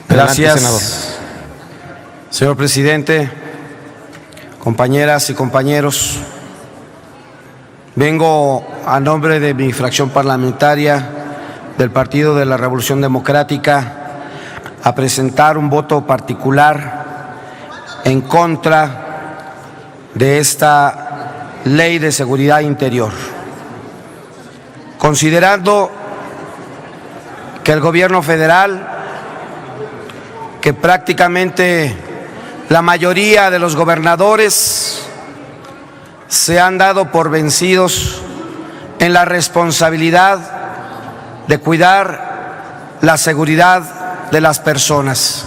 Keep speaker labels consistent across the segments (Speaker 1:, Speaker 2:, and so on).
Speaker 1: Gracias, señor presidente, compañeras y compañeros. Vengo a nombre de mi fracción parlamentaria del Partido de la Revolución Democrática a presentar un voto particular en contra de esta Ley de Seguridad Interior, considerando que el gobierno federal, que prácticamente la mayoría de los gobernadores se han dado por vencidos en la responsabilidad de cuidar la seguridad de las personas,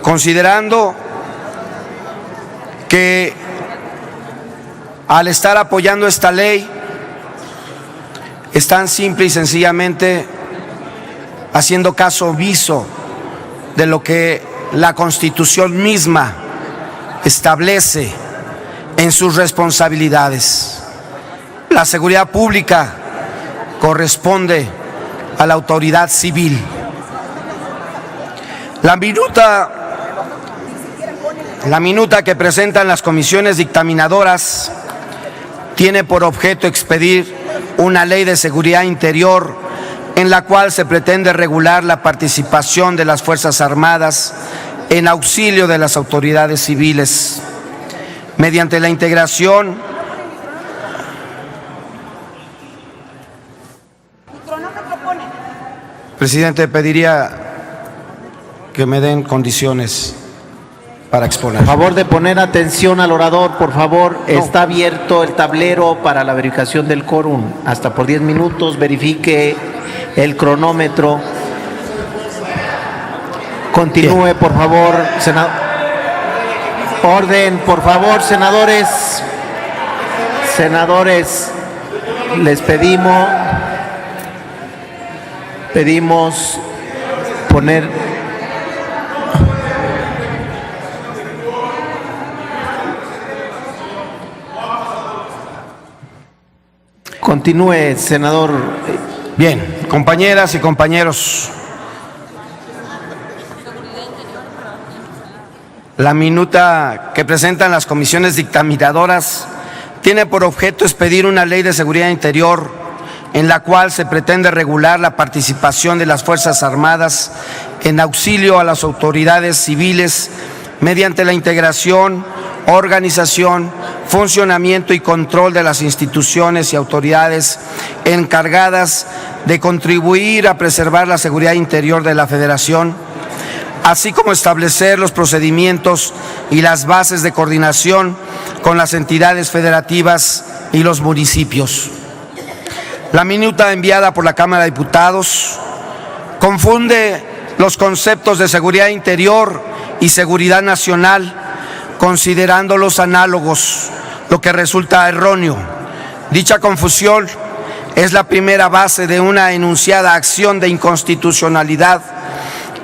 Speaker 1: considerando que al estar apoyando esta ley están simple y sencillamente haciendo caso omiso de lo que la Constitución misma establece en sus responsabilidades. La seguridad pública corresponde a la autoridad civil. La minuta que presentan las comisiones dictaminadoras tiene por objeto expedir una ley de seguridad interior en la cual se pretende regular la participación de las Fuerzas Armadas en auxilio de las autoridades civiles mediante la integración Presidente, pediría que me den condiciones para exponer.
Speaker 2: Por favor de poner atención al orador, por favor. No. Está abierto el tablero para la verificación del quórum. Hasta por 10 minutos, verifique el cronómetro. Continúe, bien, por favor, senador. Orden, por favor, senadores. Senadores, les pedimos poner... Continúe, senador.
Speaker 1: Bien, compañeras y compañeros. La minuta que presentan las comisiones dictaminadoras tiene por objeto expedir una ley de seguridad interior en la cual se pretende regular la participación de las Fuerzas Armadas en auxilio a las autoridades civiles mediante la integración, organización, funcionamiento y control de las instituciones y autoridades encargadas de contribuir a preservar la seguridad interior de la Federación, así como establecer los procedimientos y las bases de coordinación con las entidades federativas y los municipios. La minuta enviada por la Cámara de Diputados confunde los conceptos de seguridad interior y seguridad nacional, considerándolos análogos, lo que resulta erróneo. Dicha confusión es la primera base de una enunciada acción de inconstitucionalidad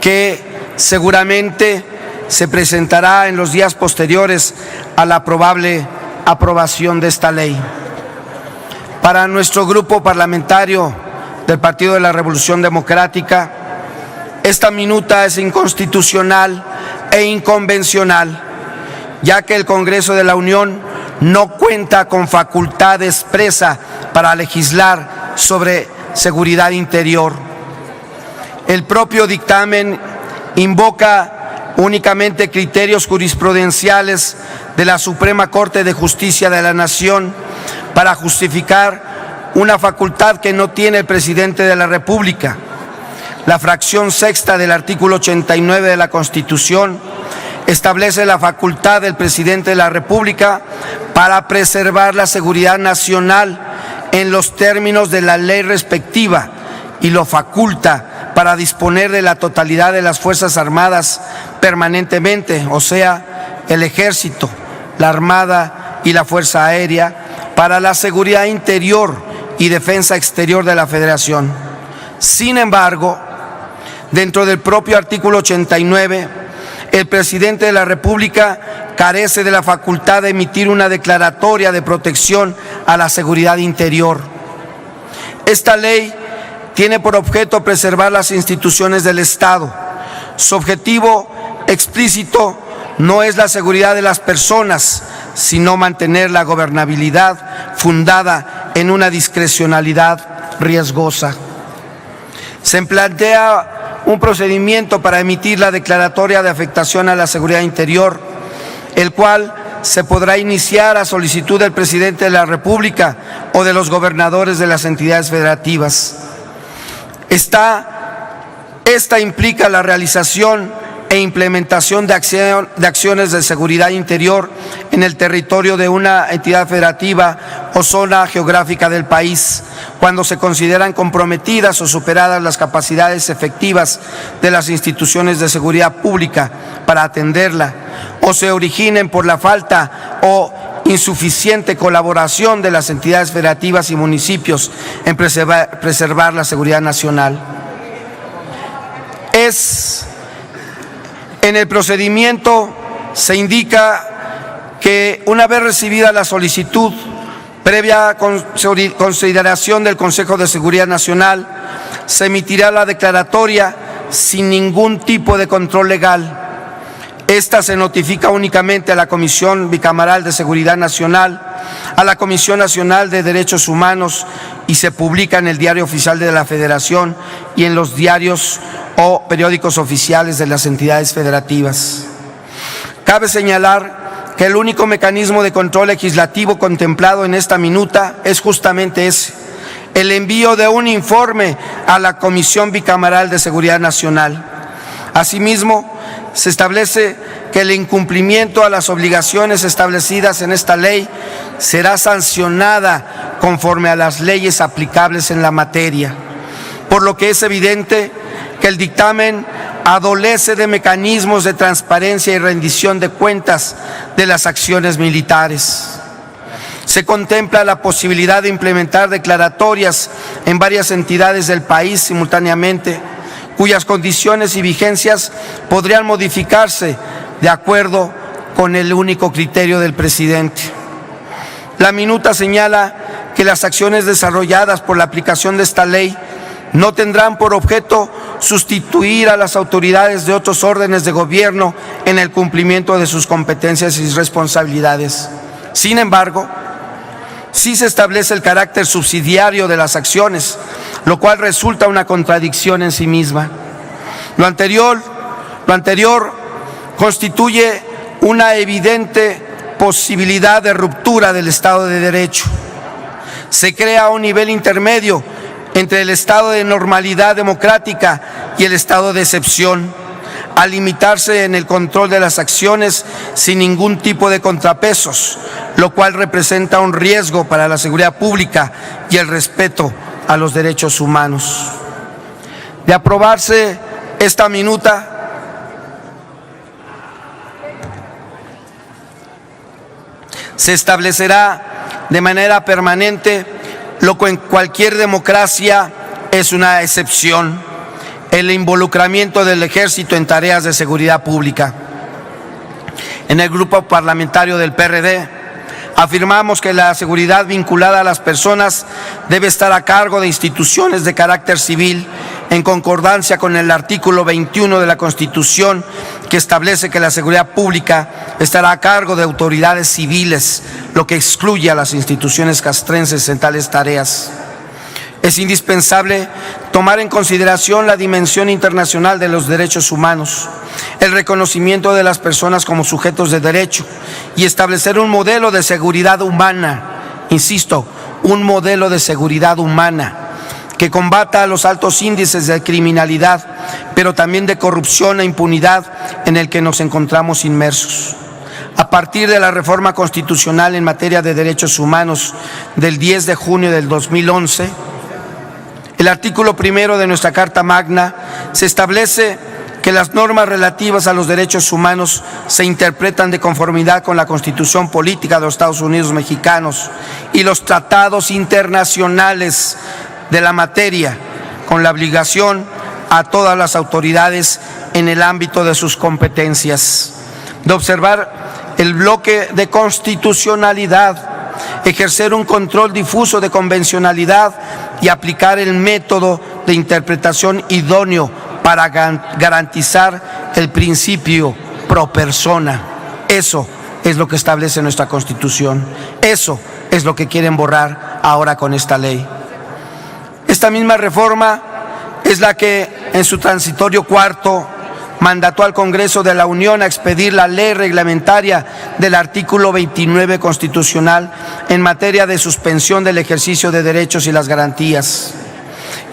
Speaker 1: que seguramente se presentará en los días posteriores a la probable aprobación de esta ley. Para nuestro grupo parlamentario del Partido de la Revolución Democrática, esta minuta es inconstitucional e inconvencional, ya que el Congreso de la Unión no cuenta con facultad expresa para legislar sobre seguridad interior. El propio dictamen invoca únicamente criterios jurisprudenciales de la Suprema Corte de Justicia de la Nación para justificar una facultad que no tiene el presidente de la República. La fracción sexta del artículo 89 de la Constitución establece la facultad del presidente de la República para preservar la seguridad nacional en los términos de la ley respectiva y lo faculta para disponer de la totalidad de las Fuerzas Armadas permanentemente, o sea, el Ejército, la Armada y la Fuerza Aérea, para la seguridad interior y defensa exterior de la Federación. Sin embargo, dentro del propio artículo 89, el presidente de la República carece de la facultad de emitir una declaratoria de protección a la seguridad interior. Esta ley tiene por objeto preservar las instituciones del Estado. Su objetivo explícito no es la seguridad de las personas, sino mantener la gobernabilidad fundada en una discrecionalidad riesgosa. Se plantea un procedimiento para emitir la declaratoria de afectación a la seguridad interior, el cual se podrá iniciar a solicitud del presidente de la República o de los gobernadores de las entidades federativas. Esta implica la realización e implementación de acciones de seguridad interior en el territorio de una entidad federativa o zona geográfica del país, cuando se consideran comprometidas o superadas las capacidades efectivas de las instituciones de seguridad pública para atenderla, o se originen por la falta o insuficiente colaboración de las entidades federativas y municipios en preservar la seguridad nacional. En el procedimiento se indica que una vez recibida la solicitud, previa consideración del Consejo de Seguridad Nacional, se emitirá la declaratoria sin ningún tipo de control legal. Esta se notifica únicamente a la Comisión Bicameral de Seguridad Nacional, a la Comisión Nacional de Derechos Humanos y se publica en el Diario Oficial de la Federación y en los diarios o periódicos oficiales de las entidades federativas. Cabe señalar que el único mecanismo de control legislativo contemplado en esta minuta es justamente ese, el envío de un informe a la Comisión Bicameral de Seguridad Nacional. Asimismo, se establece que el incumplimiento a las obligaciones establecidas en esta ley será sancionada conforme a las leyes aplicables en la materia, por lo que es evidente que el dictamen adolece de mecanismos de transparencia y rendición de cuentas de las acciones militares. Se contempla la posibilidad de implementar declaratorias en varias entidades del país simultáneamente, cuyas condiciones y vigencias podrían modificarse de acuerdo con el único criterio del presidente. La minuta señala que las acciones desarrolladas por la aplicación de esta ley no tendrán por objeto sustituir a las autoridades de otros órdenes de gobierno en el cumplimiento de sus competencias y responsabilidades. Sin embargo, sí se establece el carácter subsidiario de las acciones, lo cual resulta una contradicción en sí misma. Lo anterior constituye una evidente posibilidad de ruptura del Estado de Derecho. Se crea un nivel intermedio entre el estado de normalidad democrática y el estado de excepción, al limitarse en el control de las acciones sin ningún tipo de contrapesos, lo cual representa un riesgo para la seguridad pública y el respeto a los derechos humanos. De aprobarse esta minuta, se establecerá de manera permanente lo que en cualquier democracia es una excepción: el involucramiento del Ejército en tareas de seguridad pública. En el grupo parlamentario del PRD afirmamos que la seguridad vinculada a las personas debe estar a cargo de instituciones de carácter civil, en concordancia con el artículo 21 de la Constitución, que establece que la seguridad pública estará a cargo de autoridades civiles, lo que excluye a las instituciones castrenses en tales tareas. Es indispensable tomar en consideración la dimensión internacional de los derechos humanos, el reconocimiento de las personas como sujetos de derecho y establecer un modelo de seguridad humana, insisto, un modelo de seguridad humana que combata los altos índices de criminalidad, pero también de corrupción e impunidad en el que nos encontramos inmersos. A partir de la reforma constitucional en materia de derechos humanos del 10 de junio del 2011, el artículo 1 de nuestra Carta Magna se establece que las normas relativas a los derechos humanos se interpretan de conformidad con la Constitución Política de los Estados Unidos Mexicanos y los tratados internacionales de la materia, con la obligación a todas las autoridades en el ámbito de sus competencias de observar el bloque de constitucionalidad, ejercer un control difuso de convencionalidad y aplicar el método de interpretación idóneo para garantizar el principio pro persona. Eso es lo que establece nuestra Constitución. Eso es lo que quieren borrar ahora con esta ley. Esta misma reforma es la que en su transitorio cuarto mandató al Congreso de la Unión a expedir la ley reglamentaria del artículo 29 constitucional en materia de suspensión del ejercicio de derechos y las garantías.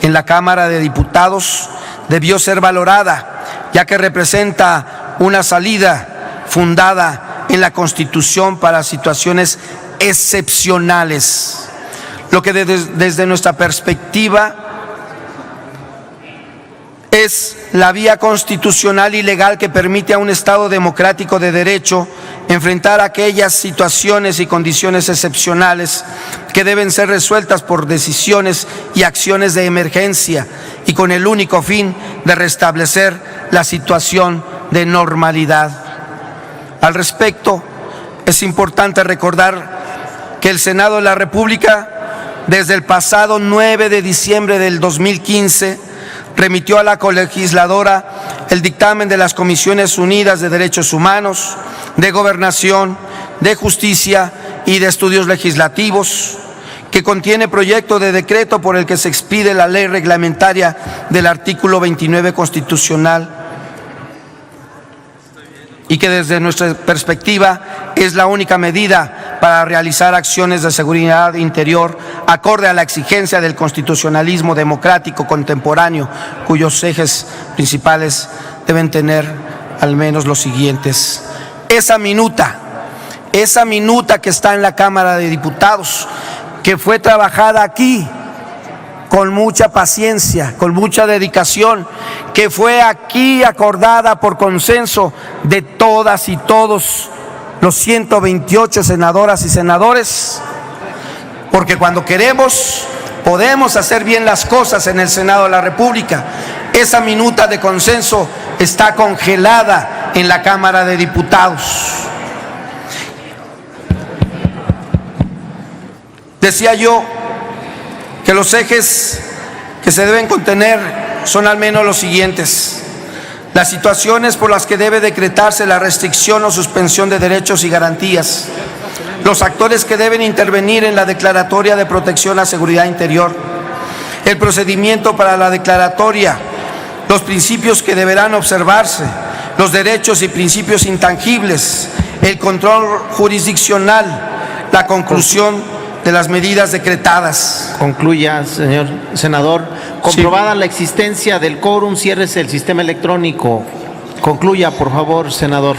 Speaker 1: En la Cámara de Diputados debió ser valorada, ya que representa una salida fundada en la Constitución para situaciones excepcionales, lo que desde nuestra perspectiva es la vía constitucional y legal que permite a un Estado democrático de derecho enfrentar aquellas situaciones y condiciones excepcionales que deben ser resueltas por decisiones y acciones de emergencia y con el único fin de restablecer la situación de normalidad. Al respecto, es importante recordar que el Senado de la República, desde el pasado 9 de diciembre del 2015, remitió a la colegisladora el dictamen de las Comisiones Unidas de Derechos Humanos, de Gobernación, de Justicia y de Estudios Legislativos, que contiene proyecto de decreto por el que se expide la ley reglamentaria del artículo 29 constitucional y que desde nuestra perspectiva es la única medida para realizar acciones de seguridad interior acorde a la exigencia del constitucionalismo democrático contemporáneo, cuyos ejes principales deben tener al menos los siguientes. Esa minuta que está en la Cámara de Diputados, que fue trabajada aquí con mucha paciencia, con mucha dedicación, que fue aquí acordada por consenso de todas y todos los 128 senadoras y senadores, porque cuando queremos podemos hacer bien las cosas en el Senado de la República. Esa minuta de consenso está congelada en la Cámara de Diputados. Decía yo que los ejes que se deben contener son al menos los siguientes: las situaciones por las que debe decretarse la restricción o suspensión de derechos y garantías, los actores que deben intervenir en la declaratoria de protección a seguridad interior, el procedimiento para la declaratoria, los principios que deberán observarse, los derechos y principios intangibles, el control jurisdiccional, la conclusión de las medidas decretadas.
Speaker 2: Concluya, señor senador. Comprobada la existencia del quórum, ciérrese el sistema electrónico. Concluya, por favor, senador.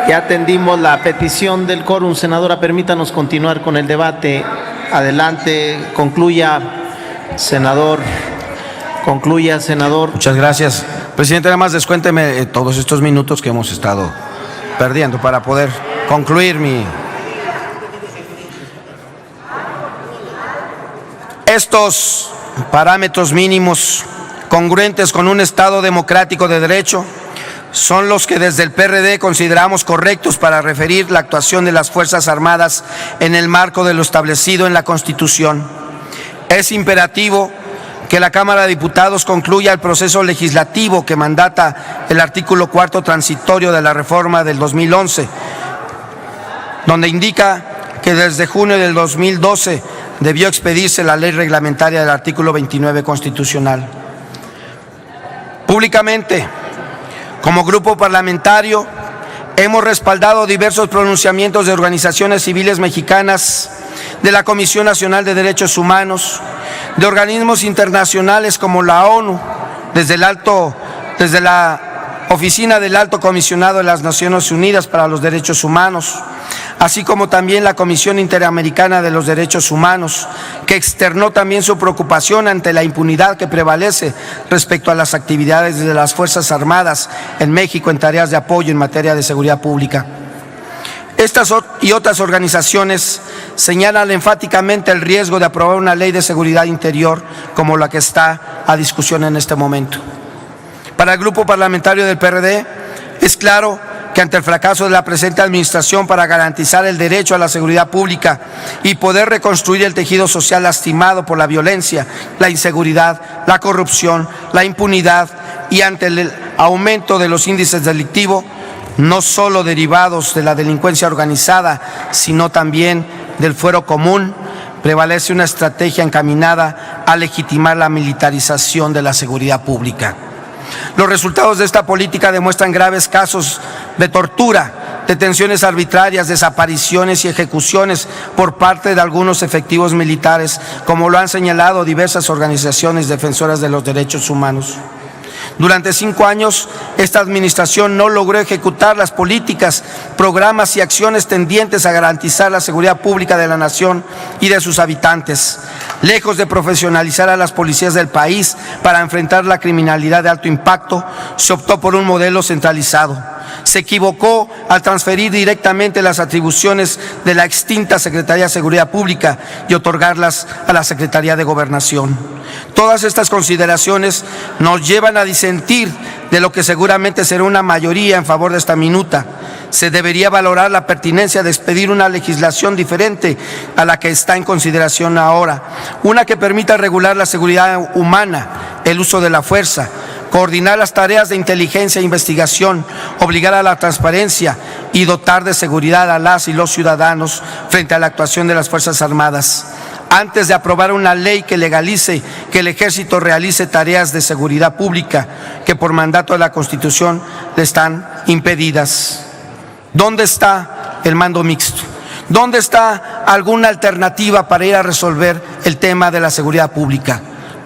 Speaker 2: Ya atendimos la petición del quórum, senadora. Permítanos continuar con el debate. Adelante, concluya, senador. Concluya, senador.
Speaker 1: Muchas gracias. Presidente, nada más descuénteme todos estos minutos que hemos estado perdiendo para poder concluir mi... Estos parámetros mínimos congruentes con un Estado democrático de derecho son los que desde el PRD consideramos correctos para referir la actuación de las Fuerzas Armadas en el marco de lo establecido en la Constitución. Es imperativo que la Cámara de Diputados concluya el proceso legislativo que mandata el artículo 4 transitorio de la reforma del 2011, donde indica que desde junio del 2012 debió expedirse la ley reglamentaria del artículo 29 constitucional. Públicamente, como grupo parlamentario, hemos respaldado diversos pronunciamientos de organizaciones civiles mexicanas, de la Comisión Nacional de Derechos Humanos, de organismos internacionales como la ONU, desde la Oficina del Alto Comisionado de las Naciones Unidas para los Derechos Humanos, así como también la Comisión Interamericana de los Derechos Humanos, que externó también su preocupación ante la impunidad que prevalece respecto a las actividades de las Fuerzas Armadas en México en tareas de apoyo en materia de seguridad pública. Estas y otras organizaciones señalan enfáticamente el riesgo de aprobar una ley de seguridad interior como la que está a discusión en este momento. Para el Grupo Parlamentario del PRD, es claro que ante el fracaso de la presente administración para garantizar el derecho a la seguridad pública y poder reconstruir el tejido social lastimado por la violencia, la inseguridad, la corrupción, la impunidad y ante el aumento de los índices delictivos, no solo derivados de la delincuencia organizada, sino también del fuero común, prevalece una estrategia encaminada a legitimar la militarización de la seguridad pública. Los resultados de esta política demuestran graves casos de tortura, detenciones arbitrarias, desapariciones y ejecuciones por parte de algunos efectivos militares, como lo han señalado diversas organizaciones defensoras de los derechos humanos. Durante 5 años, esta administración no logró ejecutar las políticas, programas y acciones tendientes a garantizar la seguridad pública de la nación y de sus habitantes. Lejos de profesionalizar a las policías del país para enfrentar la criminalidad de alto impacto, se optó por un modelo centralizado. Se equivocó al transferir directamente las atribuciones de la extinta Secretaría de Seguridad Pública y otorgarlas a la Secretaría de Gobernación. Todas estas consideraciones nos llevan a disentir de lo que seguramente será una mayoría en favor de esta minuta. Se debería valorar la pertinencia de expedir una legislación diferente a la que está en consideración ahora, una que permita regular la seguridad humana, el uso de la fuerza, coordinar las tareas de inteligencia e investigación, obligar a la transparencia y dotar de seguridad a las y los ciudadanos frente a la actuación de las Fuerzas Armadas. Antes de aprobar una ley que legalice que el Ejército realice tareas de seguridad pública que por mandato de la Constitución le están impedidas. ¿Dónde está el mando mixto? ¿Dónde está alguna alternativa para ir a resolver el tema de la seguridad pública?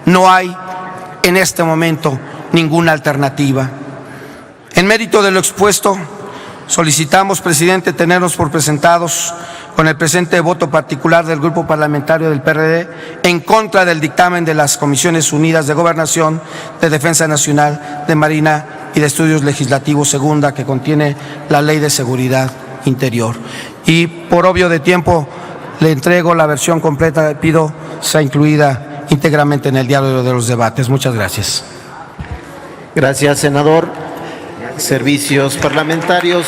Speaker 1: No hay en este momento ninguna alternativa. En mérito de lo expuesto, solicitamos, presidente, tenernos por presentados con el presente voto particular del Grupo Parlamentario del PRD en contra del dictamen de las Comisiones Unidas de Gobernación, de Defensa Nacional, de Marina y de Estudios Legislativos segunda, que contiene la Ley de Seguridad Interior. Y por obvio de tiempo, le entrego la versión completa, pido sea incluida íntegramente en el diario de los debates. Muchas gracias.
Speaker 2: Gracias, senador. Servicios parlamentarios.